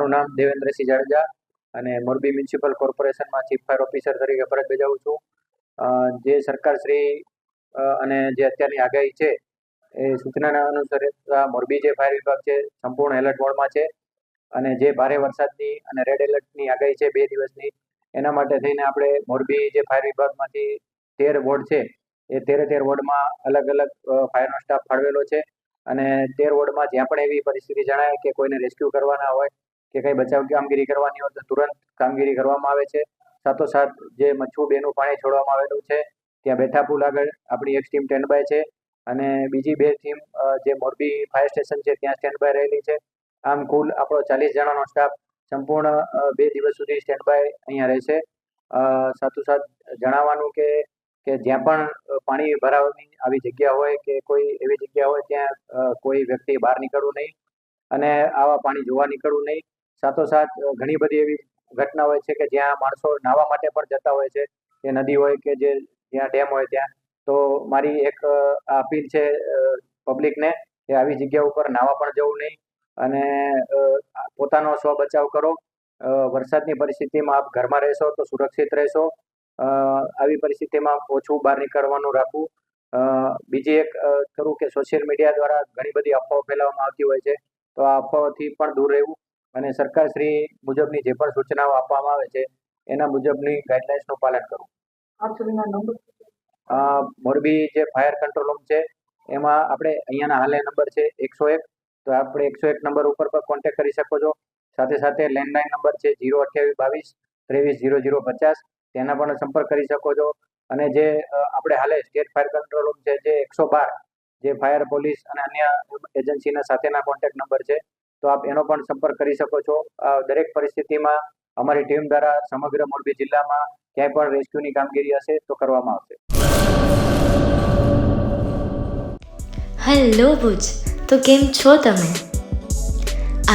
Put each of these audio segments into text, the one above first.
મારું નામ દેવેન્દ્રસિંહ જાડેજા અને મોરબી મ્યુનિસિપલ કોર્પોરેશનમાં ચીફ ફાયર ઓફિસર તરીકે ફરજ બજાવું છું. જે સરકારશ્રી અને જે અત્યારની આગાહી છે એ સૂચનાના અનુસાર મોરબી જે ફાયર વિભાગ છે સંપૂર્ણ એલર્ટ મોડમાં છે અને જે ભારે વરસાદની અને રેડ એલર્ટની આગાહી છે 2 દિવસની, એના માટે થઈને આપણે મોરબી જે ફાયર વિભાગમાંથી 13 વોર્ડ છે એ 13 વોર્ડમાં અલગ અલગ ફાયરનો સ્ટાફ ફાળવેલો છે અને 13 વોર્ડમાં જ્યાં પણ એવી પરિસ્થિતિ જણાય કે કોઈને રેસ્ક્યુ કરવાના હોય કે કંઈ બચાવ કામગીરી કરવાની હોય તો તુરંત કામગીરી કરવામાં આવે છે. સાથોસાથ જે મચ્છુ 2નું પાણી છોડવામાં આવેલું છે ત્યાં બેઠા પુલ આગળ આપણી એક ટીમ સ્ટેન્ડ બાય છે અને બીજી 2 ટીમ જે મોરબી ફાયર સ્ટેશન છે ત્યાં સ્ટેન્ડ બાય રહેલી છે. આમ કુલ આપણો 40 જણાનો સ્ટાફ સંપૂર્ણ 2 દિવસ સુધી સ્ટેન્ડ બાય અહીંયા રહેશે. સાથોસાથ જણાવવાનું કે જ્યાં પણ પાણી ભરાવાની આવી જગ્યા હોય કે કોઈ એવી જગ્યા હોય ત્યાં કોઈ વ્યક્તિ બહાર નીકળવું નહીં અને આવા પાણી જોવા નીકળવું નહીં. સાથોસાથ ઘણી બધી એવી ઘટના હોય છે કે જ્યાં માણસો નાહવા માટે પણ જતા હોય છે, કે નદી હોય કે જ્યાં ડેમ હોય ત્યાં. તો મારી એક અપીલ છે પબ્લિકને કે આવી જગ્યા ઉપર નાહવા પણ જવું નહીં અને પોતાનો સ્વ બચાવ કરો. વરસાદની પરિસ્થિતિમાં આપ ઘરમાં રહેશો તો સુરક્ષિત રહેશો. આવી પરિસ્થિતિમાં ઓછું બહાર નીકળવાનું રાખવું. બીજી એક ખરું કે સોશિયલ મીડિયા દ્વારા ઘણી બધી અફવાઓ ફેલાવવામાં આવતી હોય છે, તો આ અફવાઓથી પણ દૂર રહેવું અને સરકારશ્રી મુજબની જે પણ સૂચનાઓ આપવામાં આવે છે એના મુજબની ગાઈડલાઇન્સનું પાલન કરવું. મોરબી જે ફાયર કંટ્રોલ રૂમ છે એમાં આપણે અહીંયાના હાલે નંબર છે 101, તો આપણે 101 નંબર ઉપર પણ કોન્ટેક્ટ કરી શકો છો. સાથે સાથે લેન્ડલાઇન નંબર છે 02822 230050, તેના પણ સંપર્ક કરી શકો છો. અને જે આપણે હાલે સ્ટેટ ફાયર કંટ્રોલ રૂમ છે જે 112, જે ફાયર પોલીસ અને અન્ય એજન્સીના સાથેના કોન્ટેક્ટ નંબર છે, તો આપ એનો પણ સંપર્ક કરી શકો છો. દરેક પરિસ્થિતિમાં અમારી ટીમ દ્વારા સમગ્ર મોરબી જિલ્લામાં ક્યાંય પણ રેસ્ક્યુની કામગીરી હશે તો કરવામાં આવશે. હેલો ભુજ, તો કેમ છો તમે?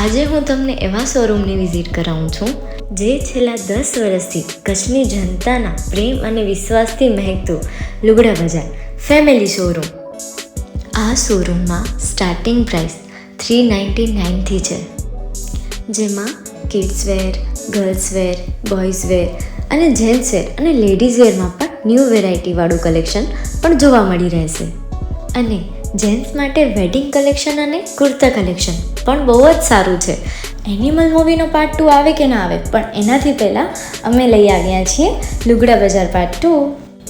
આજે હું તમને એવા શોરૂમની વિઝિટ કરાવું છું જે છેલ્લા 10 વર્ષથી કચ્છની જનતાના પ્રેમ અને વિશ્વાસથી મહેકતું લુગડા બજાર ફેમિલી શોરૂમ. આ શોરૂમમાં સ્ટાર્ટિંગ પ્રાઇસ 399થી છે, જેમાં kids wear, girls wear, boys wear અને જેન્ટ્સ વેર અને લેડીઝ વેરમાં પણ ન્યૂ વેરાયટીવાળું કલેક્શન પણ જોવા મળી રહેશે. અને જેન્ટ્સ માટે વેડિંગ કલેક્શન અને કુર્તા કલેક્શન પણ બહુ જ સારું છે. એનિમલ મૂવીનો પાર્ટ 2 આવે કે ના આવે, પણ એનાથી પહેલાં અમે લઈ આવ્યા છીએ લુગડા બજાર પાર્ટ 2,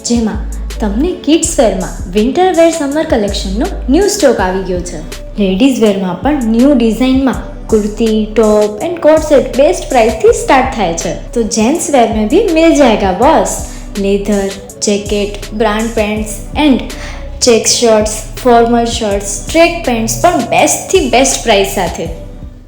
જેમાં તમને કિડ્સ વેરમાં વિન્ટર વેર સમર કલેક્શનનો ન્યૂ સ્ટોક આવી ગયો છે. લેડીઝ વેરમાં પણ ન્યૂ ડિઝાઇનમાં kurti, top and coat set best price थी स्टार्ट થાય છે. तो जेंट्स वेयर में भी मिल जाएगा boss. Leather, jacket, brand pants and check shirts, formal shirts, track pants પણ બેસ્ટથી બેસ્ટ પ્રાઇસ સાથે.